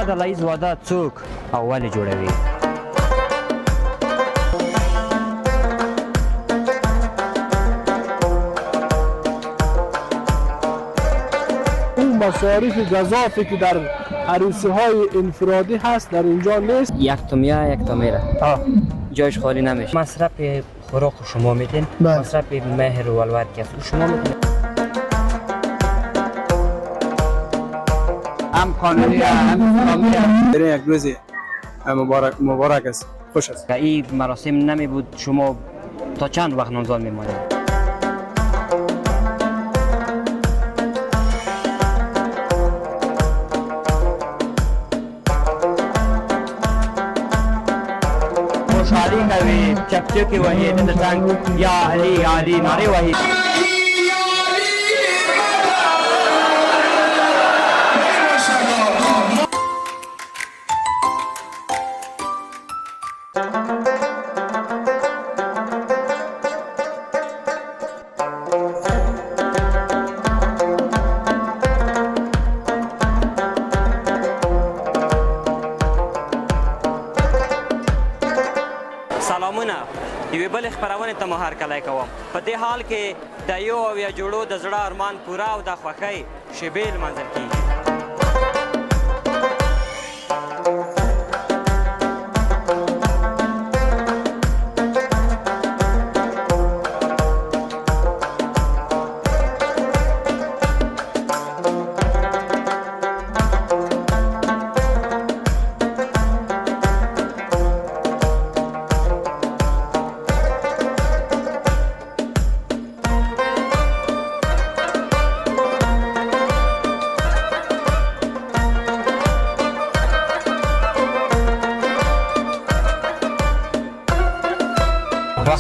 دا ډلهییز واده څوک او ولې جوړوي؟ مصارف گزافی که در عروسی های انفرادی هست در اینجا نیست. یک تا میاد یک تا میره، جایش خالی نمیشه. مصرف خوراک شما میدین، مصرف مهر و الور که شما میدین. هم قانونی هم اسلامی. یک روزی مبارک است، خوش است. این مراسم نمی بود شما تا چند وقت نامزاد میمانید؟ خوشحالی کوي چکچکی وهي د څنګ یا علي علي نارې وهي. سلامونه، یوې بلې خپرونې ته مو هرکلی کوم. په دې حال کې د یو او یا جوړو د زړه ارمان پوره او د خوښۍ شیبې لمانځل کېږي.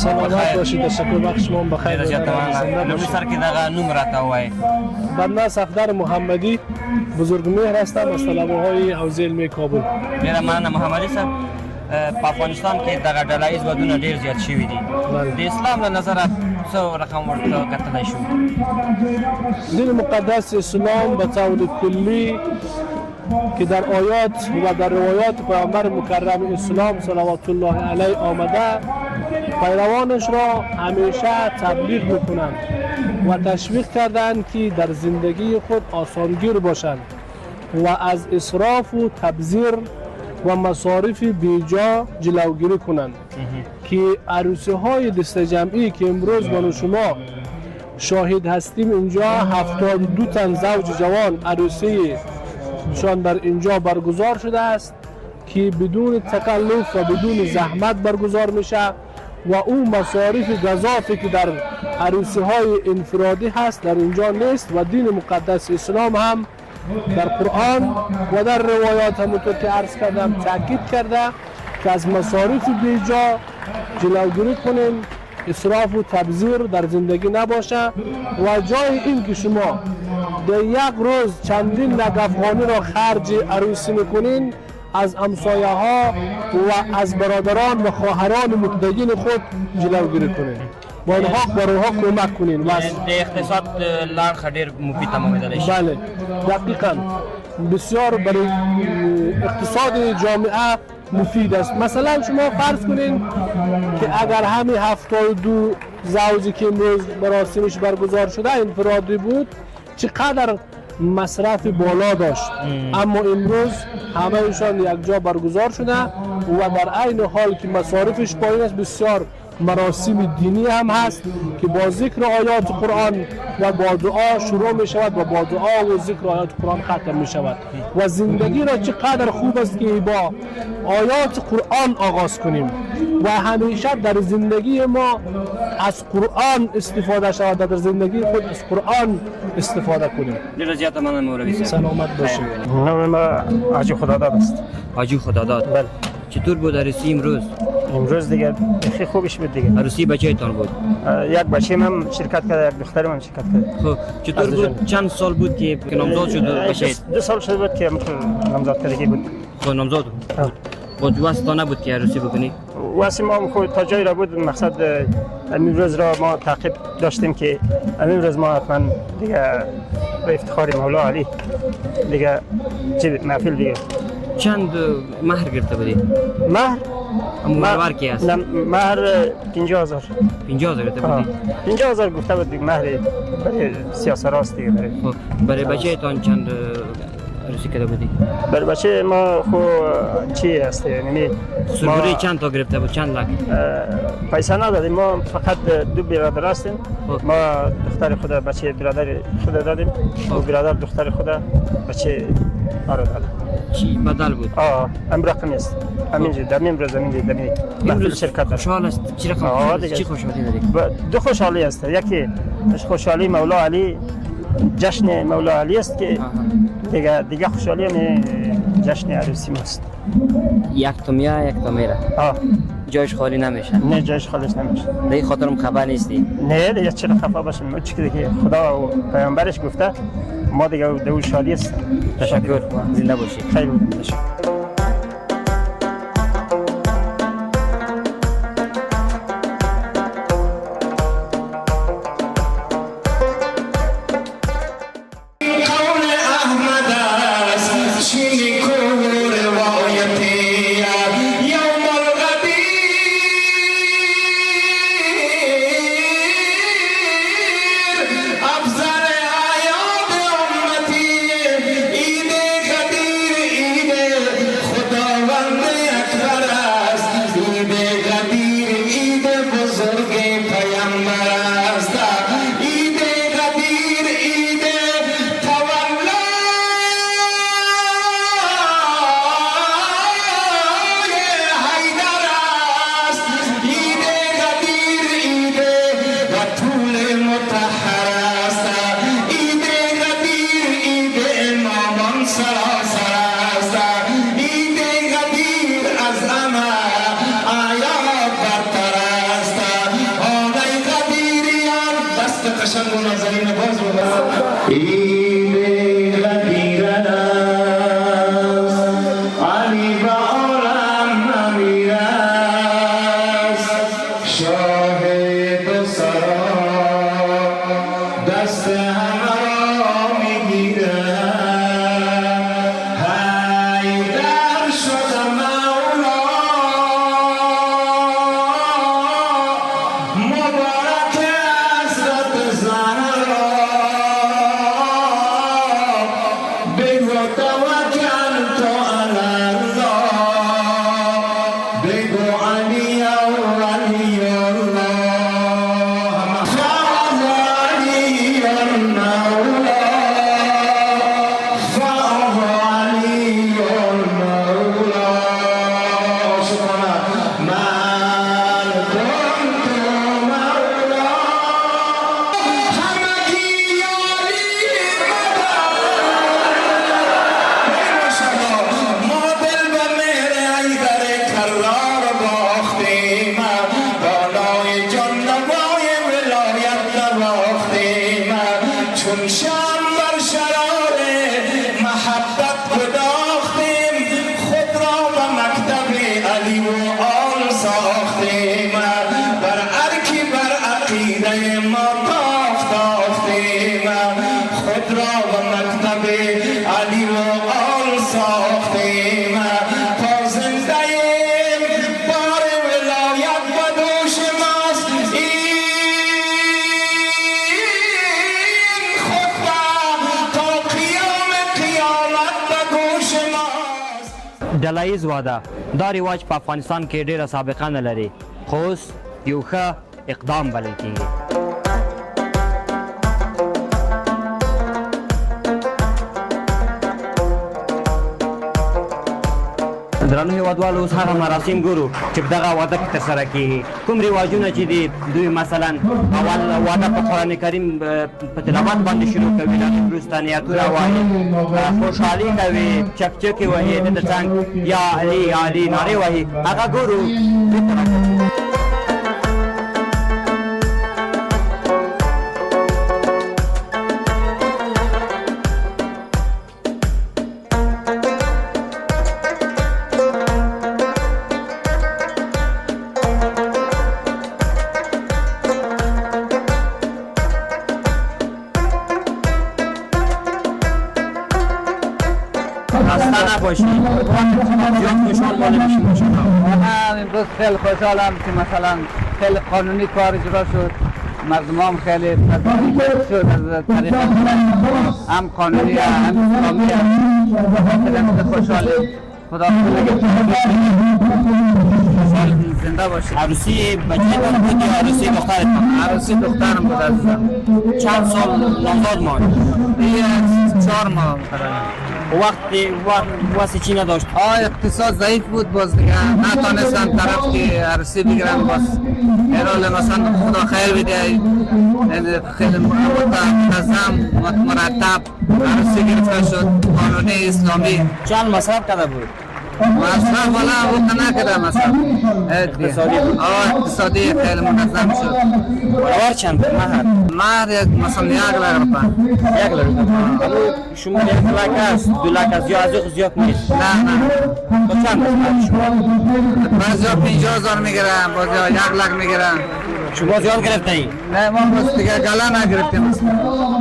سلامت باشید، تشکر وقت شما بخیر. نوم سر کې دغه نوم راته ووایئ. بنده صفدر محمدی بزرگمهر هستم از طلبه‌های حوزه علمی کابل. ډېره مننه محمدي صاحب. په افغانستان کې دغه ډلهییز ودونه ډېر زیات شوي دي. د اسلام له نظره څه رقم ورته کتلی شو؟ دین مقدس اسلام به طور کلی که در آیات و در روایات پیامبر مکرم اسلام صلوات الله علیه آمده، پیروانش را همیشه تبلیغ میکنند و تشویق کردند که در زندگی خود آسانگیر باشند و از اسراف و تبذیر و مصارف بیجا جلوگیری کنند که عروسی های دست جمعی که امروز من و شما شاهد هستیم اینجا 72 تن زوج جوان عروسی شان در اینجا برگزار شده است که بدون تکلف و بدون زحمت برگزار میشه و اون مصارف گزافی که در عروسی های انفرادی هست در اینجا نیست و دین مقدس اسلام هم در قرآن و در روایات همونطور که عرض کردم تاکید کرده که از مصارف بیجا جلوگیری کنیم، اسراف و تبذیر در زندگی نباشه و جای این که شما در یک روز چندین نگفخانی را خرج عروسی میکنین، از همسایه ها و از برادران و خواهران متدین خود جلوگیری کنین، با اونها کمک کنین. د اقتصاد لارښ ډېر مفید تمامېدلی شي. بله دقیقاً بسیار برای اقتصاد جامعه مفید است. مثلا شما فرض کنین که اگر همین 72 زوجی که امروز مراسمش برگزار شده انفرادی بود چقدر مصرف بالا داشت، اما امروز همه ایشان یک جا برگزار شده و در عین حال که مصارفش پایین است بسیار مراسم دینی هم هست که با ذکر آیات قرآن و با دعا شروع می شود و با دعا و ذکر آیات قرآن ختم می شود و زندگی را چقدر خوب است که با آیات قرآن آغاز کنیم و همیشه در زندگی ما از قرآن استفاده شود، در زندگی خود از قرآن استفاده کنیم. ډېره زیاته مننه مولوي صاحب. سلامت باشید. نام ما حاجی خداداد است. حاجی خداداد. بله. چطور بود عروسی امروز؟ امروز دیگه خیلی خوبش بود دیگه. عروسی بچه‌تان بود؟ یک بچه‌م هم شرکت کرد، یک دخترم هم شرکت کرد. خب چطور بود؟ چند سال بود که نامزاد شد بچه؟ 2 سال شده بود که نامزاد کردگی بود. خب نامزاد بود. خود واسه نبود که عروسی بکنی؟ واسه ما خود تا جایی را بود، مقصد امروز را ما تعقیب داشتیم که امروز ما حتما دیگه به افتخار مولا علی دیگه چه محفل دیگه چند مهر گرفته بودی؟ مهر مهر کی است؟ نه، مهر 50,000. 50,000 گرفته بودی؟ 50,000 گفته بود دیگه، مهر برای سیاست راست دیگه. خب برای بچه تان چند عروسی کرده بودی؟ برای بچه ما خو چی هست یعنی سرگوری چند تا گرفته بود؟ چند لک؟ پیسه ندادیم، ما فقط دو برادر هستیم. ما دختر خدا بچه برادر خدا دادیم و برادر دختر خدا بچه آره داد. چی بدل بود؟ ام رقم است همینجا در این روز همینجا در این محفل شرکت خوشحال است. چی رقم چی خوشحالی داری؟ دو خوشحالی است. یکی خوشحالی مولا علی، جشن مولا علی است که دیگه خوشحالی هم جشن عروسی ماست. یک تا میاد یک تا میره. جایش خالی نمیشه. نه جایش خالیش نمیشه. دیگه خاطرم خبر نیستی. نه دیگه چرا خفا باشیم؟ چی که خدا و پیامبرش گفته ما دیگه دو شادی است. تشکر. زنده باشی. خیلی تشکر. ډلهییز واده دا رواج په افغانستان کې ډیره سابقه نه لري، خو اوس یو ښه اقدام بلل کېږي. درنو هېوادوالو، اوس هغه مراسم ګورو چې په دغه واده کې ترسره کېږي. کوم رواجونه چې دي دوی مثلا اول واده په قرآن کریم په تلاوت باندې شروع کوي، وروسته نیتونه وایي، خوشحالي کوي، چکچکې وهي، د څنګ یا علي یا علي نارې وهي، هغه ګورو. زنده باشی زیاد خوشحال ماله میشیم انشاءالله. من امروز خیلی خوشحالم که مثلا خیلی قانونی کار اجرا شد، مردم هم خیلی تضمین شد از طریق هم قانونی هم اسلامی خیلی خوشحالیم. خدا زنده باشید. عروسی بچه‌تان بود یا عروسی دخترتان؟ عروسی دخترم بود عزیزم. چند سال نامزاد ماند؟ 4 ماه وقتی چی نداشت؟ اقتصاد ضعیف بود، باز دیگه نتونستم طرف که عروسی بگیرم، باز هرحال مثلا خدا خیر بده خیلی منظم مرتب عروسی گرفته شد قانونی اسلامی. چند مصرف کرده بود؟ مصرف والا وقت نکرده مصرف اقتصادی بود. اقتصادی خیلی منظم شد. برابر چند بود مهر؟ مهر مثلا 1 لک روپیه. 1 لک. شما 1 لک است 2 لک است یا از او زیاد نیست؟ نه تو چند است شما؟ بعضیا 50,000 میگیرن، بعضیا 1 لک میگیرن. شما زیاد گرفته ای؟ نه ما بس دیگه گله نگرفتیم.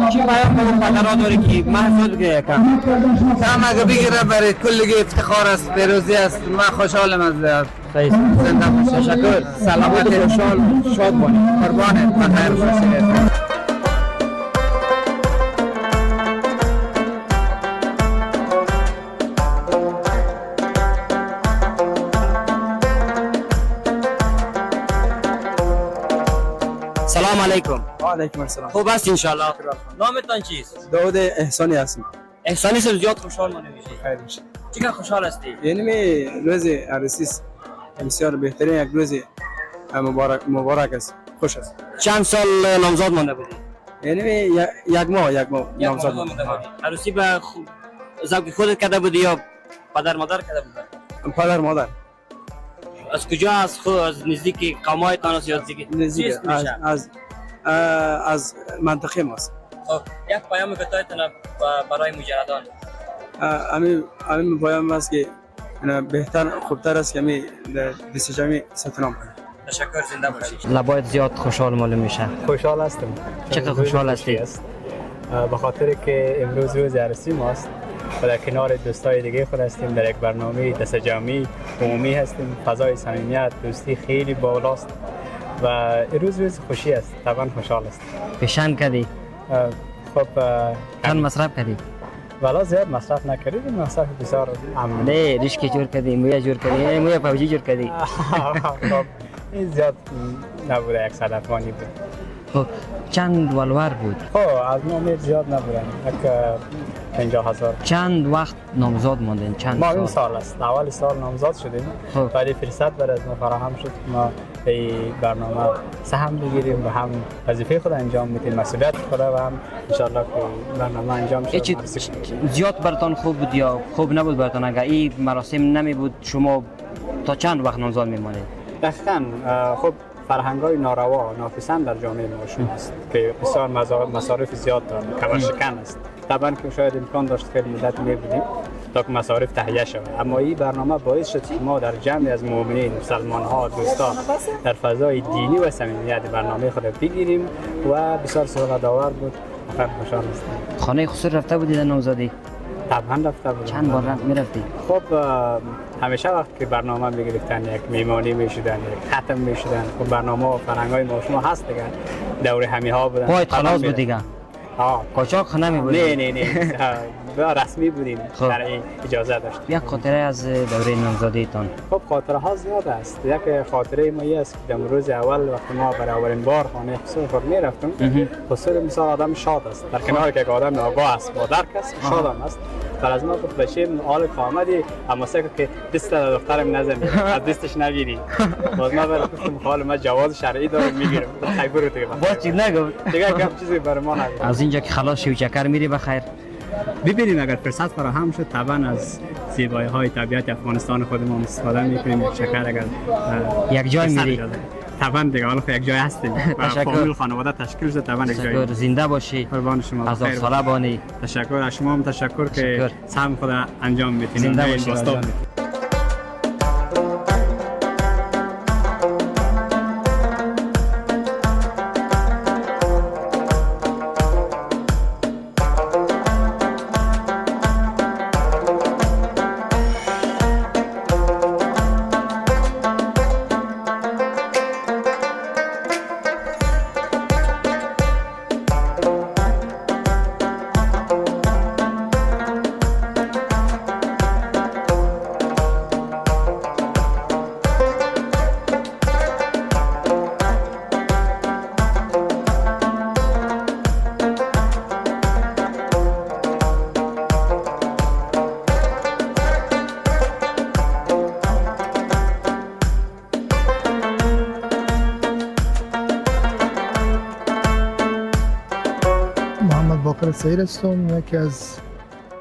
چی پیام به پدرها داری که مهر زیاد بگیره کم اگه بگیره برای کلگی افتخار است، پیروزی است. من خوشحالم از زنده باشید. تشکر. سلامت خوشحال شاد باشی. قربانت. بخیر باشید. سلام علیکم. و علیکم السلام. خوب است انشالله. نامتان چیست؟ داود احسانی هستم. احسانی سر زیاد خوشحال مانده میشی. خیر باشه. چقدر خوشحال هستی؟ یعنی می روز عروسی است. بسیار بهترین یک روز مبارک است. خوش است. چند سال نامزاد مانده بودی؟ یعنی یک ماه نامزاد مانده بودی. عروسی به ذوق خودت کرده بودی یا پدر مادر کرده بود؟ پدر مادر. از کجا از نزدیک قومایتان است یا نزدیک از منطقه ماست. خب یک پیام گتایتان برای مجردان. همین پیام است که بهتر خوبتر است که می دست جمعی ثبت نام کنیم. تشکر. زنده باشید. لبایت زیاد خوشحال معلوم میشه. خوشحال هستم. چقدر خوشحال هستی؟ به خاطر که امروز روز عروسی ماست و در کنار دوستای دیگه خود هستیم، در یک برنامه دست جمعی عمومی هستیم. فضای صمیمیت دوستی خیلی بالاست و روز خوشی است. طبعا خوشحال است. پیشن کردی؟ خب چند مصرف کردی؟ والا زیاد مصرف نکردیم، مصرف بسیار عملی. نه ریشکی جور کردی، مویا جور کردی، مویا پاوجی جور کردی. خب این زیاد نبوده، 100 افغانی بود. خب چند ولور بود؟ خب از نامیر زیاد نبودن، یک 50,000. چند وقت نامزاد ماندین؟ چند ما سال؟ این سال است، اول سال نامزاد شدیم. خب. ولی فرصت بر از ما فراهم شد که ما این برنامه سهم بگیریم و هم وظیفه خود انجام میدیم، مسئولیت خود و هم انشالله که برنامه انجام شد. زیاد براتان خوب بود یا خوب نبود براتان؟ اگر این مراسم نمی بود شما تا چند وقت نامزاد میمانید؟ دقیقاً. خب فرهنگ‌های ناروا ناپسند در جامعه ما شماست که بسیار مصارف زیاد دارند، کمر شکن است. طبعا که شاید امکان داشت خیلی مدت می‌بودیم تا که مصارف تهیه شود، اما این برنامه باعث شد که ما در جمعی از مؤمنین، مسلمان‌ها، دوستان در فضای دینی و صمیمیت برنامه خود بگیریم و بسیار سعادت‌آور بود. خیلی خوشحال هستم. خانه خسرو رفته بودی در نامزادی؟ طبعا رفته بودم. چند بار میرفتی؟ خب همیشه وقت که برنامه میگرفتن یک میمانی میشدن، یک ختم میشدن. خب برنامه و فرهنگ‌های ما شما هست دیگه، دور همی ها بودن. پایت خلاص بود دیگه؟ قاچاق نمی بود؟ نه رسمی بودیم. در این اجازه داشت. یک خاطره از دوره نامزادیتان؟ خب خاطره ها زیاد است. یک خاطره ما است که در روز اول وقتی ما برای اولین بار خانه خسرو خود میرفتیم، خسرو مثال آدم شاد است، در کنار که آدم آگاه است با درک است، شاد هم است. بر از ما گفت بشیم حال کامدی، اما سکه که دست دخترم نزنی، از دستش نگیری. باز ما برای گفتم حال ما جواز شرعی دارم میگیرم. خیبر دیگه باز چیز نگفت دیگه کم چیزی برای ما نگفت. از اینجا که خلاص شوی چکر میری بخیر؟ ببینیم اگر فرصت فراهم شد طبعا از زیبایی‌های طبیعت افغانستان خودمون استفاده می‌کنیم. یک شکر اگر یک جای میری طبعا دیگه حالا یک جای هستیم. فامیل خانواده تشکیل شده طبعا یک جای. زنده باشی. قربان شما. از ساله بانی. تشکر از شما هم تشکر که سهم خود انجام میدید. زنده باشی. باقر سعید هستم، یکی از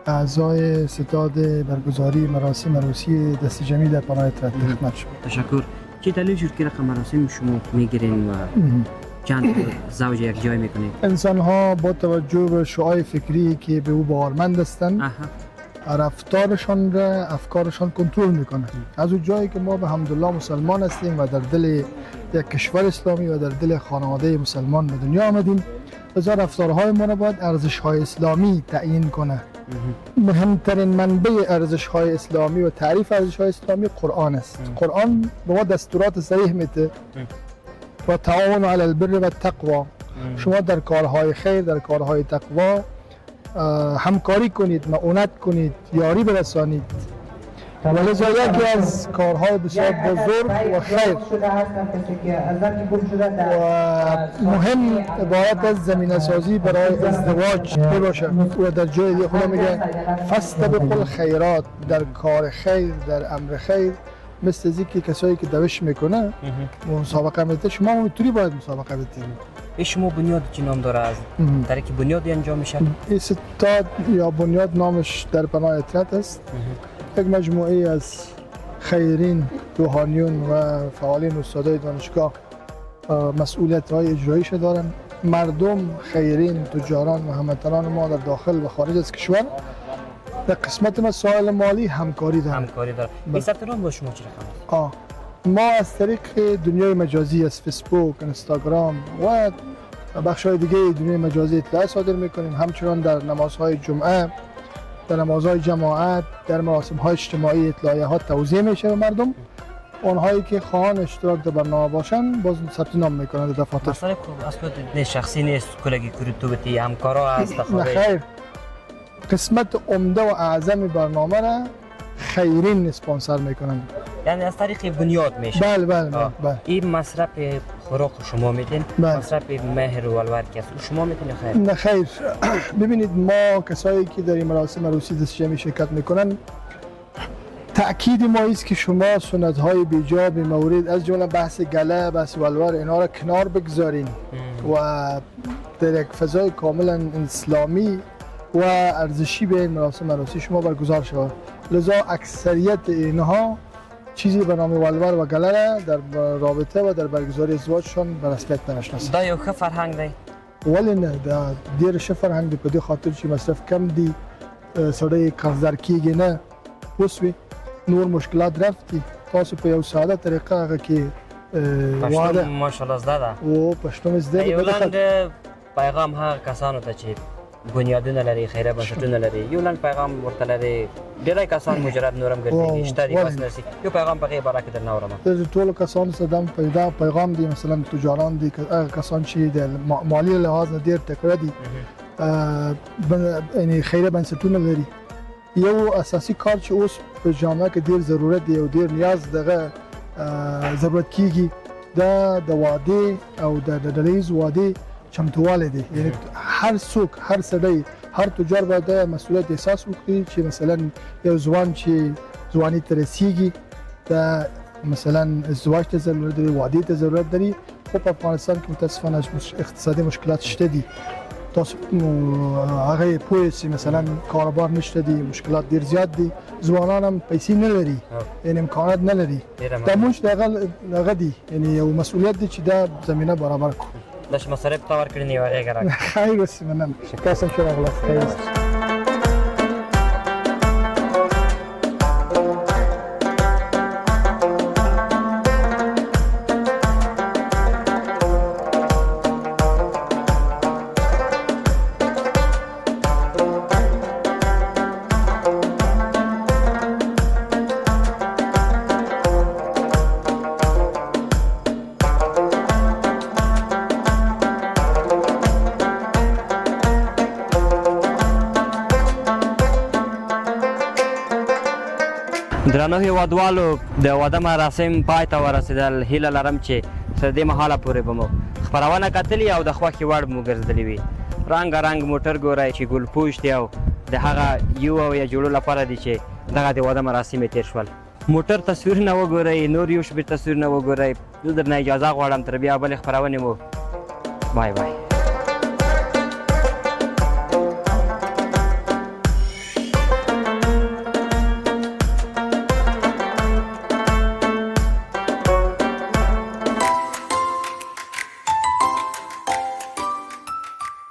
اعضای ستاد برگزاری مراسم عروسی دست جمعی در پناه اطلاعات خدمت شما. تشکر. چه دلیل شد که رقم مراسم شما میگیرین و چند زوج یک جای میکنید؟ انسان ها با توجه به شعاع فکری که به او باورمند هستند رفتارشان را افکارشان کنترل میکنه. از اون جایی که ما به حمدالله مسلمان هستیم و در دل یک کشور اسلامی و در دل خانواده مسلمان به دنیا آمدیم، لذا رفتارهای ما را باید ارزش‌های اسلامی تعیین کنه. مهمترین منبع ارزش‌های اسلامی و تعریف ارزش‌های اسلامی قرآن است. قرآن به ما دستورات صریح میده و تعاون علی البر و التقوا. شما در کارهای خیر، در کارهای تقوا همکاری کنید، معاونت کنید، یاری برسانید. ولذا یکی از کارهای بسیار بزرگ و خیر و مهم عبارت از زمینه سازی برای ازدواج باشه و در جای دیگه خدا میگه فاستبقوا الخیرات، در کار خیر، در امر خیر، مثل از که کسایی که دوش میکنه مسابقه میده، شما اونطوری باید مسابقه بدید. شما بنیاد چی نام داره؟ از طریق بنیادی انجام میشه؟ این ستاد یا بنیاد نامش در پناه اطلاعات است. یک مجموعه از خیرین، روحانیون و فعالین استادای دانشگاه مسئولیت های اجراییش دارن. مردم، خیرین، تجاران و هموطنان ما در داخل و خارج از کشور در قسمت مسائل مالی همکاری دارن. این ثبت نام با شما چه رقم؟ ما از طریق دنیای مجازی از فیسبوک، اینستاگرام و بخش‌های دیگه دنیای مجازی اطلاع صادر میکنیم. همچنان در نمازهای جمعه، در نمازهای جماعت، در مراسم‌های اجتماعی اطلاعیه ها توزیع میشه به مردم. اونهایی که خواهان اشتراک در برنامه باشن باز ثبت نام میکنن در دفاتر. مثلا از شخصی نیست، کلگی کردوبتی همکارا هست؟ خیر، قسمت عمده و اعظم برنامه را خیرین اسپانسر میکنن. یعنی از طریق بنیاد میشه؟ بله. این مصرف خوراک شما میدین؟ مصرف مهر و الور که شما میدین خیر؟ نه خیر. ببینید، ما کسایی که در این مراسم عروسی دست جمعی شرکت میکنن، تأکید ما است که شما سنت های بیجا به مورد از جمله بحث گله، بحث ولور، اینا را کنار بگذارین و در یک فضای کاملا اسلامی و ارزشی به این مراسم عروسی شما برگزار شود. لذا اکثریت اینها چیزی به نام ولور و گله را در رابطه و در برگزاری ازدواجشان به رسمیت نمیشناسند. دا یو ښه فرهنګ دی؟ ولې نه، دا ډېر ښه فرهنګ دی، په دې خاطر چې مصرف کم دی، سړی قرضدار کیږي نه، پوه نور مشکلات رفتی. تاسو په یو ساده طریقه هغه کې واده ماشاءالله زده ده او پښتو زده. یو لنډ پیغام هغه کسانو ته چې بنیادونه لري، خیره بنسټونه لري، یو لنډ پیغام ورته لري. ډېری کسان مجرد نورم ګرځي، شته دي بس نسی. یو پیغام په غیبه راکې در نورم د ټولو کسانو سره پیدا پیغام دی. مثلا تجاران دي، هغه کسان چې د مالی لحاظ نه ډېر تکړه دي، یعنی خیره بنسټونه لري. یو اساسي کار چې اوس په جامعه کې ډېر ضرورت دی او ډېر نیاز دغه ضرورت کیږي، دا د واده او د ډلهییز واده چمتواله دی. یعنی هر څوک، هر سړی، هر تجار باید مسئولیت احساس وکړي چې مثلا یو ځوان چې ځواني ته رسیږي، دا مثلا ازدواج ته ضرورت لري، واده ته ضرورت لري. خو په افغانستان کې متاسفانه اقتصادي مشکلات شته دي. تاسو هغه پوه شئ، مثلا کاروبار نشته دي، مشکلات ډیر زیات دي، ځوانان هم پیسې نه لري، یعنی امکانات نه لري. دا موږ دغه دي، یعنی یو مسؤلیت دی چې دا زمینه برابر کړو. داش مصارف تا ورکړي نه وایي ګرځي. خیر اوسې مننه. تاسو ښه راغلاست. خیر درنو هیوادوالو، د واده مراسم پای ته ورسېدل. هیله لرم چې تر دې مهاله پورې به مو خپرونه کتلې او د خوښې وړ مو ګرځېدلې وي. رنګ موټر ګورئ چې ګلپوش دی او د هغه یو او یا جوړو لپاره دی چې دغه د واده مراسم یې تېر شول. موټر تصویرونه وګورئ، نور یو شمېر تصویرونه وګورئ. زه درنه اجازه غواړم، تر بیا بلې خپرونې مو بای بای.